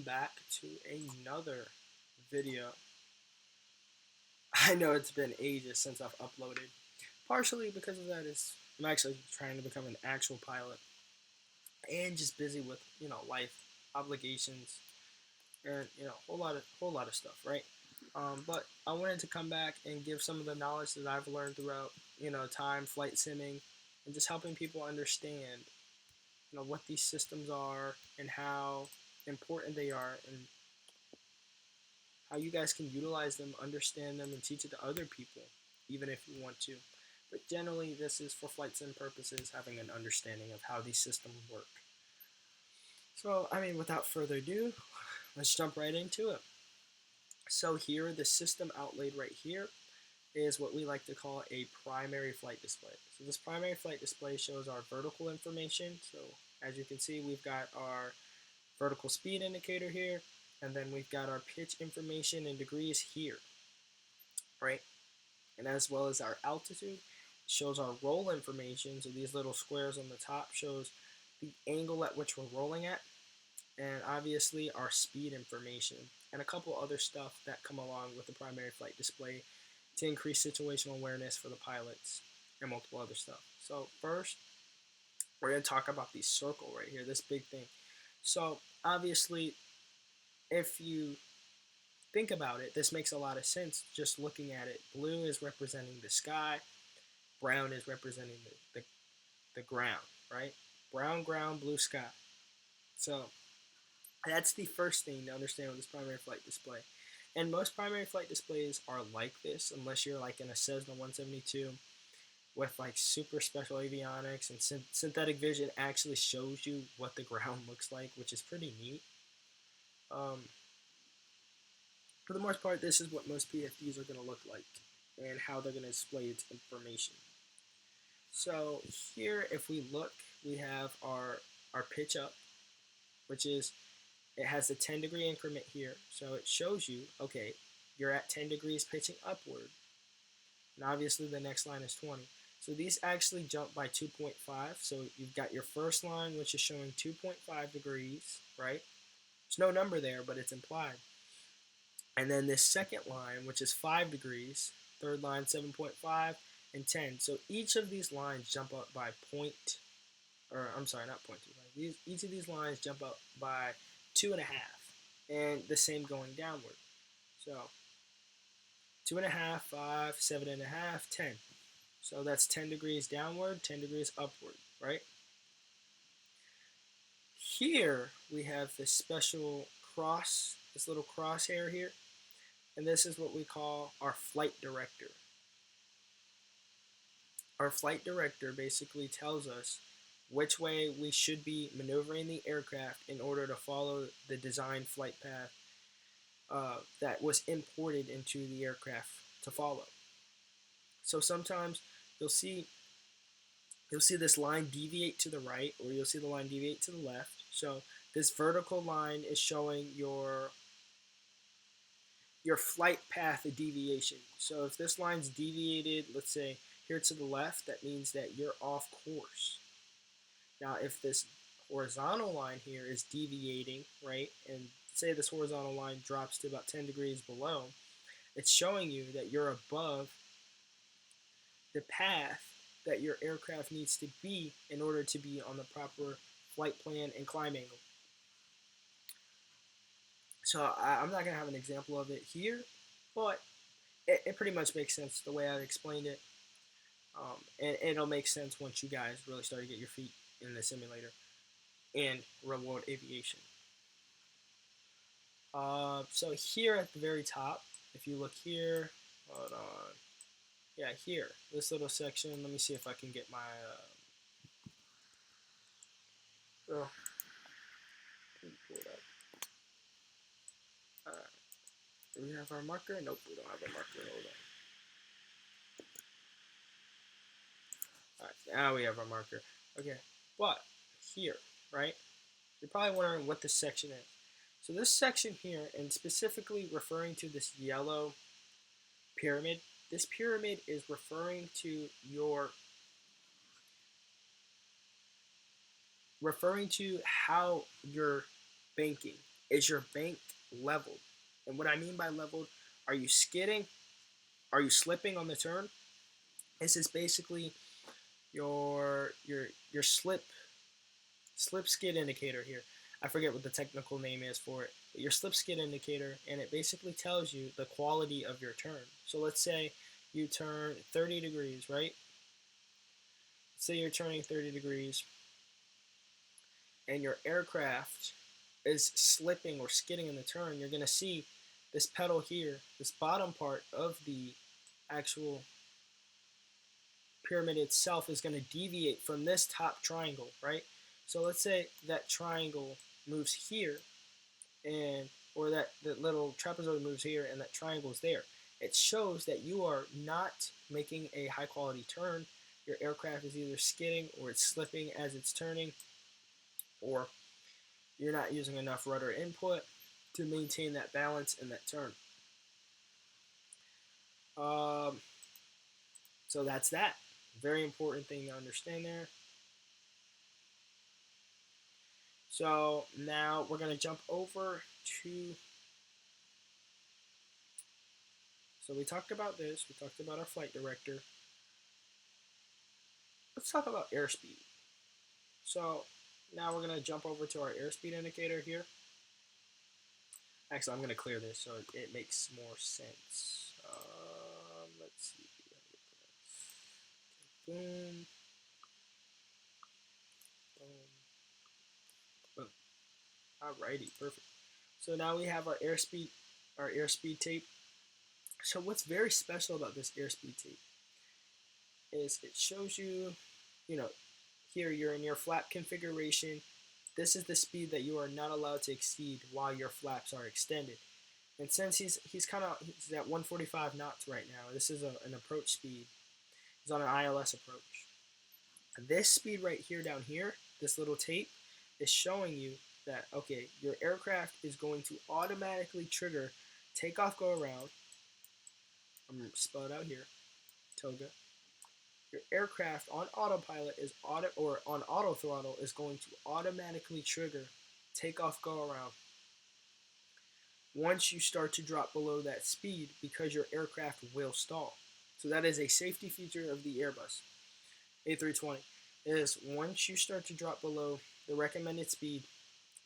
back to another video. I know it's been ages since I've uploaded. Partially because of that is I'm actually trying to become an actual pilot and just busy with, life obligations and whole lot of stuff, right? But I wanted to come back and give some of the knowledge that I've learned throughout, time flight simming and just helping people understand, what these systems are and how important they are and how you guys can utilize them, understand them, and teach it to other people, even if you want to. But generally, this is for flight sim purposes, having an understanding of how these systems work. So, without further ado, let's jump right into it. So here, the system outlaid right here is what we like to call a primary flight display. So this primary flight display shows our vertical information. So as you can see, we've got our vertical speed indicator here, and then we've got our pitch information in degrees here, right? And as well as our altitude, shows our roll information. So these little squares on the top shows the angle at which we're rolling at, and obviously our speed information, and a couple other stuff that come along with the primary flight display to increase situational awareness for the pilots and multiple other stuff. So first, we're going to talk about the circle right here, this big thing. So obviously, if you think about it, this makes a lot of sense just looking at it. Blue is representing the sky, brown is representing the ground, right? Brown ground, blue sky. So that's the first thing to understand with this primary flight display. And most primary flight displays are like this, unless you're like in a Cessna 172 with like super special avionics, and synthetic vision actually shows you what the ground looks like, which is pretty neat. For the most part, this is what most PFDs are going to look like and how they're going to display its information. So here, if we look, we have our pitch up, which is, it has a 10-degree increment here. So it shows you, okay, you're at 10 degrees pitching upward. And obviously the next line is 20. So these actually jump by 2.5. So you've got your first line, which is showing 2.5 degrees, right? There's no number there, but it's implied. And then this second line, which is 5 degrees, third line 7.5, and 10. So each of these lines jump up by not 0.25. Each of these lines jump up by 2.5, and the same going downward. So 2.5, 5, 7.5, 10. So that's 10 degrees downward, 10 degrees upward, right? Here we have this special cross, this little crosshair here, and this is what we call our flight director. Our flight director basically tells us which way we should be maneuvering the aircraft in order to follow the designed flight path that was imported into the aircraft to follow. So sometimes you'll see this line deviate to the right, or you'll see the line deviate to the left. So this vertical line is showing your flight path deviation. So if this line's deviated, let's say here to the left, that means that you're off course. Now if this horizontal line here is deviating, right, and say this horizontal line drops to about 10 degrees below, it's showing you that you're above the path that your aircraft needs to be in order to be on the proper flight plan and climb angle. So I'm not going to have an example of it here, but it pretty much makes sense the way I've explained it. And it'll make sense once you guys really start to get your feet in the simulator and real world aviation. So here at the very top, if you look here, hold on. Yeah, here, this little section, let me see if I can get my, pull it up. Alright, do we have our marker? Nope, we don't have a marker, hold on. Alright, now we have our marker. Okay, but here, right, you're probably wondering what this section is. So this section here, and specifically referring to this yellow pyramid, this pyramid is referring to how you're banking. is your bank leveled? And what I mean by leveled, are you skidding? Are you slipping on the turn? This is basically your slip skid indicator here. I forget what the technical name is for it. But your slip skid indicator, and it basically tells you the quality of your turn. So let's say you turn 30 degrees, right? Say you're turning 30 degrees and your aircraft is slipping or skidding in the turn, you're going to see this pedal here, this bottom part of the actual pyramid itself is going to deviate from this top triangle, right? So let's say that triangle moves here, and or that little trapezoid moves here and that triangle is there. It shows that you are not making a high quality turn. Your aircraft is either skidding or it's slipping as it's turning, or you're not using enough rudder input to maintain that balance in that turn. Um, so that's that. Very important thing to understand there. So now we're going to jump over to, so we talked about this, we talked about our flight director. Let's talk about airspeed. So now we're going to jump over to our airspeed indicator here. Actually, I'm going to clear this so it makes more sense. Let's see. Boom. Boom. Boom. Alrighty, perfect. So now we have our airspeed tape. So what's very special about this airspeed tape is it shows you, you know, here you're in your flap configuration. This is the speed that you are not allowed to exceed while your flaps are extended. And since he's he's at 145 knots right now, this is an approach speed. He's on an ILS approach. This speed right here down here, this little tape, is showing you that, okay, your aircraft is going to automatically trigger takeoff, go around. I'm going to spell it out here, TOGA. Your aircraft on autopilot is on auto throttle is going to automatically trigger takeoff, go around once you start to drop below that speed, because your aircraft will stall. So that is a safety feature of the Airbus A320. Is once you start to drop below the recommended speed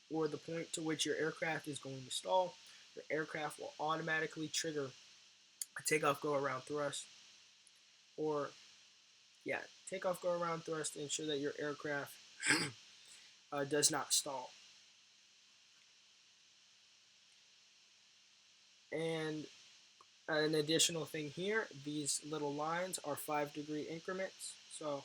or the point to which your aircraft is going to stall, your aircraft will automatically trigger a takeoff, go around thrust, or takeoff, go around thrust to ensure that your aircraft does not stall. And an additional thing here, these little lines are 5-degree increments. So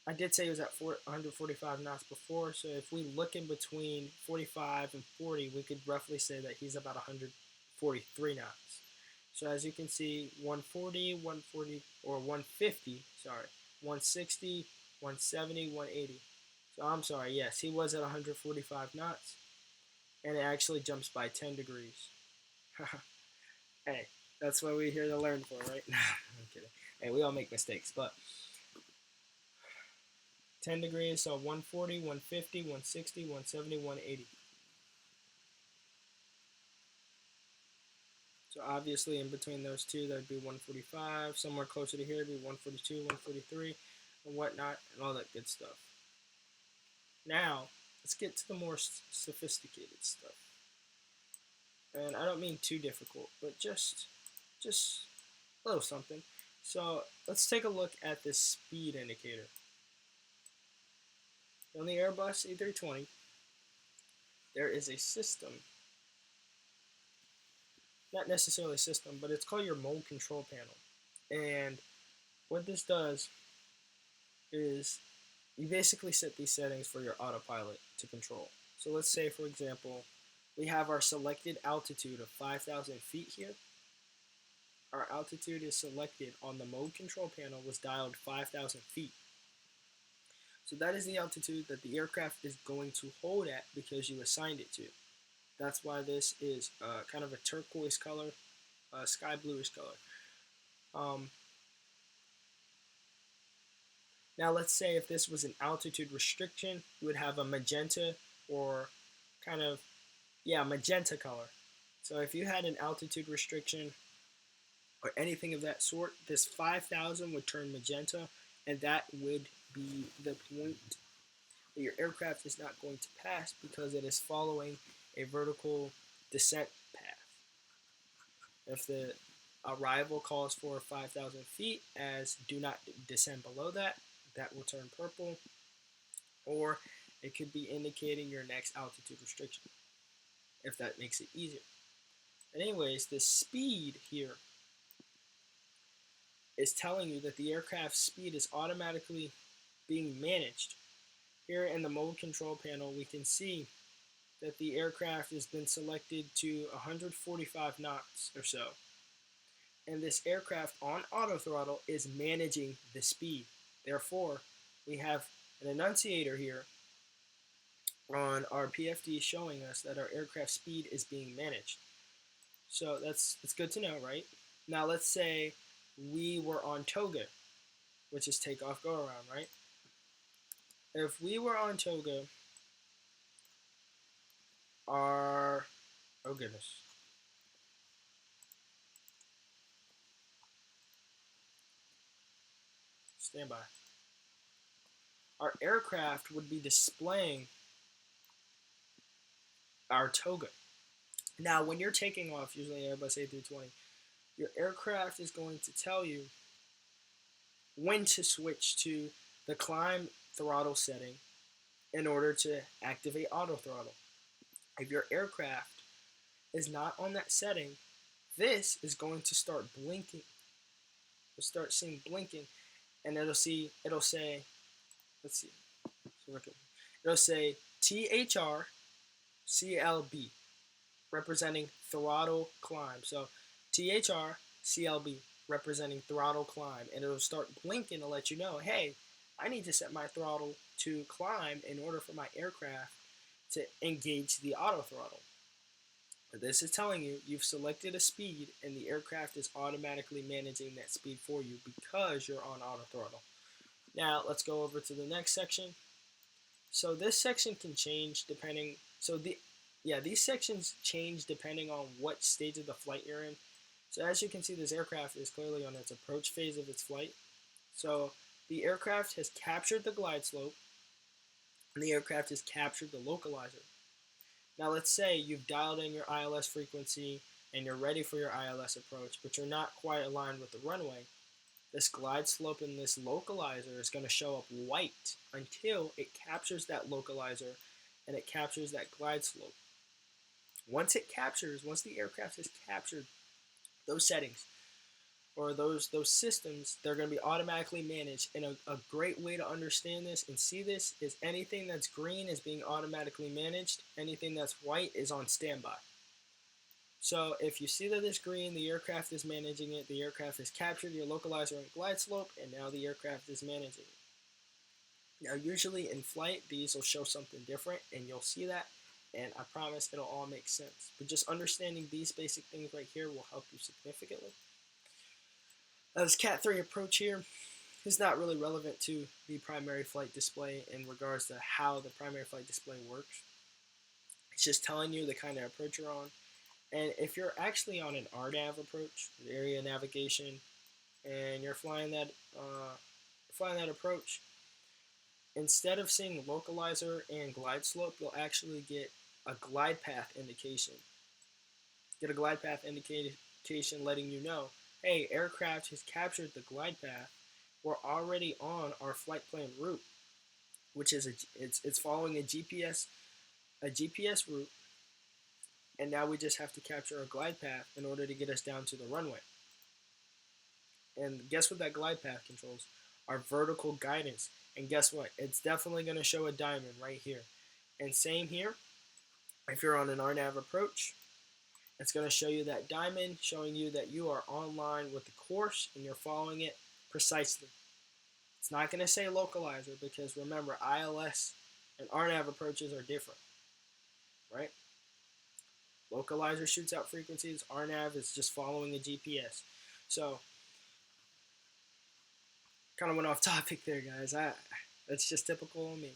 I did say it was at 145 knots before. So if we look in between 45 and 40, we could roughly say that he's about 143 knots. So as you can see, 140, 140, or 150, sorry, 160, 170, 180. So I'm sorry, yes, he was at 145 knots, and it actually jumps by 10 degrees. Hey, that's what we're here to learn for, right? I'm kidding. Hey, we all make mistakes, but 10 degrees, so 140, 150, 160, 170, 180. So obviously in between those two, that'd be 145. Somewhere closer to here would be 142, 143, and whatnot, and all that good stuff. Now, let's get to the more sophisticated stuff. And I don't mean too difficult, but just a little something. So let's take a look at this speed indicator. On the Airbus A320, there is a system, not necessarily a system, but it's called your mode control panel. And what this does is you basically set these settings for your autopilot to control. So let's say, for example, we have our selected altitude of 5,000 feet here. Our altitude is selected on the mode control panel, was dialed 5,000 feet. So that is the altitude that the aircraft is going to hold at because you assigned it to. That's why this is kind of a turquoise color, sky bluish color. Now let's say if this was an altitude restriction, you would have a magenta or kind of Yeah, magenta color. So if you had an altitude restriction or anything of that sort, this 5,000 would turn magenta, and that would be the point that your aircraft is not going to pass because it is following a vertical descent path. If the arrival calls for 5,000 feet as do not descend below that, that will turn purple, or it could be indicating your next altitude restriction, if that makes it easier. But anyways, the speed here is telling you that the aircraft's speed is automatically being managed. Here in the mode control panel, we can see that the aircraft has been selected to 145 knots or so. And this aircraft on auto throttle is managing the speed. Therefore, we have an annunciator here on our PFD showing us that our aircraft speed is being managed. So that's good to know, right? Now let's say we were on toga, which is takeoff go around, right? If we were on toga, our oh goodness. Stand by. Our aircraft would be displaying our toga. Now, when you're taking off, usually Airbus A320, your aircraft is going to tell you when to switch to the climb throttle setting in order to activate auto throttle. If your aircraft is not on that setting, this is going to start blinking. You'll start seeing blinking, and it'll say, let's see, it'll say THR CLB, representing throttle climb. So THR CLB, representing throttle climb, and it'll start blinking to let you know, hey, I need to set my throttle to climb in order for my aircraft to engage the auto throttle. This is telling you you've selected a speed and the aircraft is automatically managing that speed for you because you're on auto throttle. Now let's go over to the next section. So this section can change depending, these sections change depending on what stage of the flight you're in. So as you can see, this aircraft is clearly on its approach phase of its flight. So the aircraft has captured the glide slope and the aircraft has captured the localizer. Now let's say you've dialed in your ILS frequency and you're ready for your ILS approach, but you're not quite aligned with the runway. This glide slope in this localizer is going to show up white until it captures that localizer and it captures that glide slope. Once the aircraft has captured those settings or those systems, they're going to be automatically managed. And a great way to understand this and see this is anything that's green is being automatically managed. Anything that's white is on standby. So if you see that it's green, the aircraft is managing it. The aircraft has captured your localizer and glide slope, and now the aircraft is managing it. Now, usually in flight, these will show something different, and you'll see that, and I promise it'll all make sense. But just understanding these basic things right here will help you significantly. Now, this Cat 3 approach here is not really relevant to the primary flight display in regards to how the primary flight display works. It's just telling you the kind of approach you're on. And if you're actually on an RNAV approach, area navigation, and you're flying that approach, instead of seeing localizer and glide slope, you'll actually get a glide path indication. Get a glide path indication letting you know, hey, aircraft has captured the glide path. We're already on our flight plan route, which is it's following a GPS route. And now we just have to capture a glide path in order to get us down to the runway. And guess what that glide path controls? Our vertical guidance. And guess what? It's definitely going to show a diamond right here. And same here. If you're on an RNAV approach, it's going to show you that diamond, showing you that you are online with the course and you're following it precisely. It's not going to say localizer because remember, ILS and RNAV approaches are different, right? Localizer shoots out frequencies. RNAV is just following a GPS. So, kind of went off topic there, guys. That's just typical of me.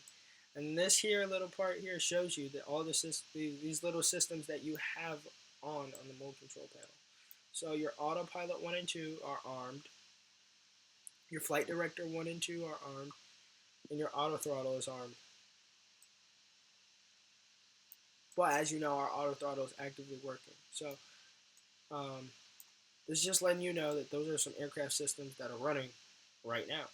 And this here little part here shows you that all these little systems that you have on the mode control panel. So your autopilot 1 and 2 are armed, your flight director 1 and 2 are armed, and your auto throttle is armed. But as you know, our auto throttle is actively working. So this is just letting you know that those are some aircraft systems that are running right now.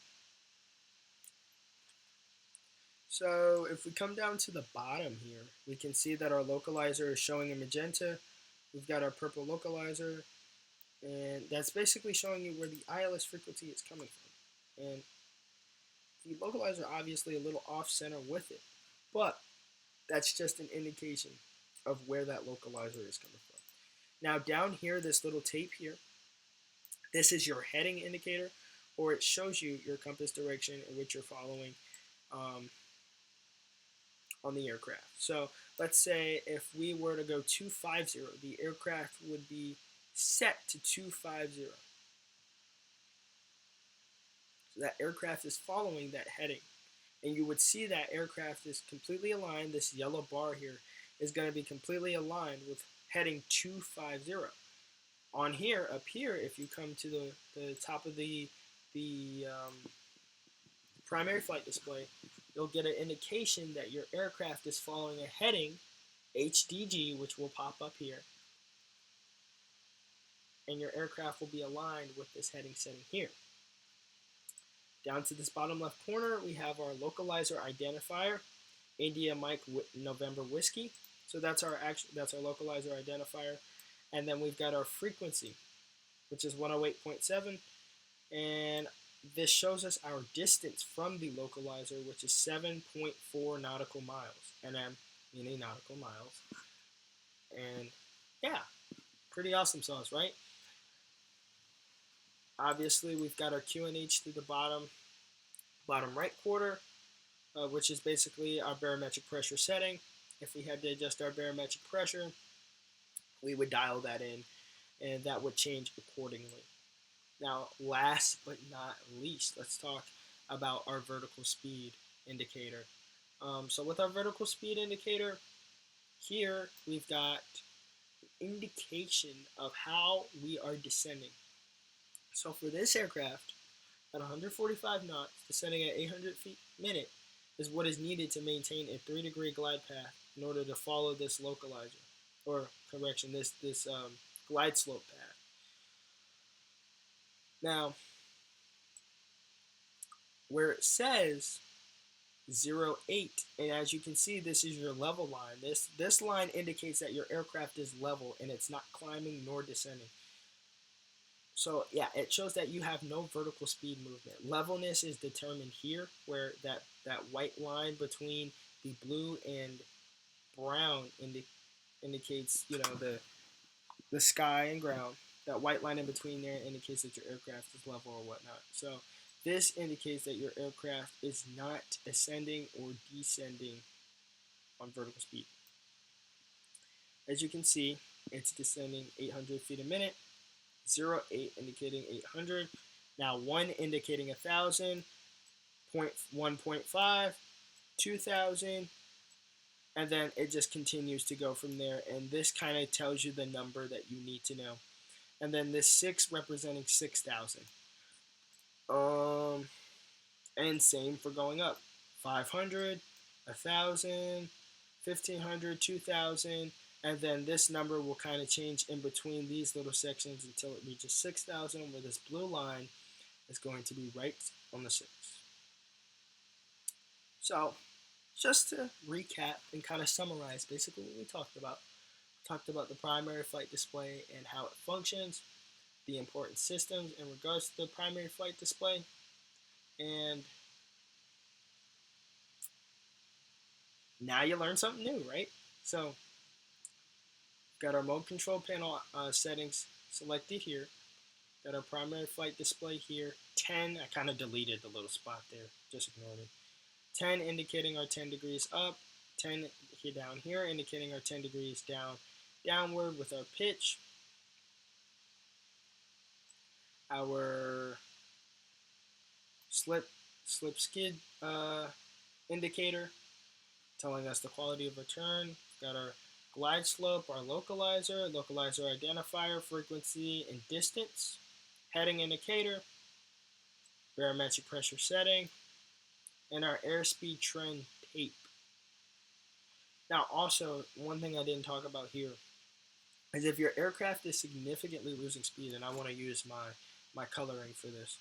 So if we come down to the bottom here, we can see that our localizer is showing a magenta. We've got our purple localizer, and that's basically showing you where the ILS frequency is coming from. And the localizer obviously a little off center with it, but that's just an indication of where that localizer is coming from. Now down here, this little tape here, this is your heading indicator, or it shows you your compass direction in which you're following on the aircraft. So let's say if we were to go 250, the aircraft would be set to 250. So that aircraft is following that heading. And you would see that aircraft is completely aligned. This yellow bar here is going to be completely aligned with heading 250. On here, up here, if you come to the top of the primary flight display, you'll get an indication that your aircraft is following a heading, HDG, which will pop up here. And your aircraft will be aligned with this heading setting here. Down to this bottom left corner, we have our localizer identifier, India Mike November Whiskey. So that's our localizer identifier. And then we've got our frequency, which is 108.7. And this shows us our distance from the localizer, which is 7.4 nautical miles. NM meaning nautical miles. And yeah, pretty awesome sauce, right? Obviously, we've got our QNH to the bottom right quarter, which is basically our barometric pressure setting. If we had to adjust our barometric pressure, we would dial that in, and that would change accordingly. Now, last but not least, let's talk about our vertical speed indicator. So with our vertical speed indicator, here we've got indication of how we are descending. So for this aircraft, at 145 knots, descending at 800 feet a minute is what is needed to maintain a 3-degree glide path in order to follow this localizer, or correction, this glide slope path. Now, where it says 0.8, and as you can see, this is your level line. This line indicates that your aircraft is level and it's not climbing nor descending. So yeah, it shows that you have no vertical speed movement. Levelness is determined here, where that white line between the blue and brown indicates, you know, the sky and ground. That white line in between there indicates that your aircraft is level or whatnot. So this indicates that your aircraft is not ascending or descending on vertical speed. As you can see, it's descending 800 feet a minute. 0.8 indicating 800. Now 1 indicating 1,000. 1.5, 2,000, and then it just continues to go from there. And this kind of tells you the number that you need to know. And then this 6 representing 6,000. And same for going up. 500, 1,000, 1,500, 2,000, and then this number will kind of change in between these little sections until it reaches 6,000, where this blue line is going to be right on the 6. So, just to recap and kind of summarize basically what we talked about. We talked about the primary flight display and how it functions, the important systems in regards to the primary flight display, and now you learned something new, right? So, got our mode control panel settings selected here. Got our primary flight display here. 10, I kind of deleted the little spot there, just ignore me. 10 indicating our 10 degrees up. 10 here down here indicating our 10 degrees downward with our pitch. Our slip skid indicator. telling us the quality of return. We've got our glide slope, our localizer, localizer identifier, frequency and distance, heading indicator, barometric pressure setting, and our airspeed trend tape. Now, also, one thing I didn't talk about here is if your aircraft is significantly losing speed, and I want to use my coloring for this.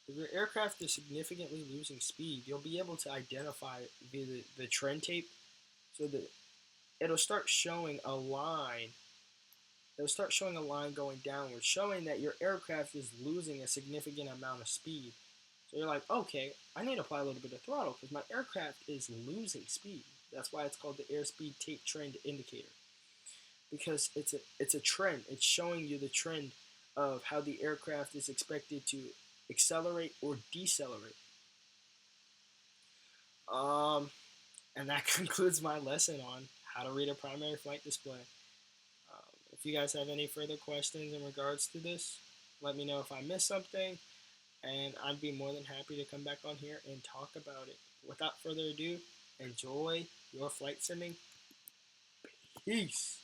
If your aircraft is significantly losing speed, you'll be able to identify via the trend tape, so that it'll start showing a line. It'll start showing a line going downward, showing that your aircraft is losing a significant amount of speed. So you're like, okay, I need to apply a little bit of throttle because my aircraft is losing speed. That's why it's called the airspeed tape trend indicator, because it's a trend. It's showing you the trend of how the aircraft is expected to accelerate or decelerate. Um, and that concludes my lesson on how to read a primary flight display. If you guys have any further questions in regards to this, let me know if I missed something, and I'd be more than happy to come back on here and talk about it. Without further ado, enjoy your flight simming. Peace.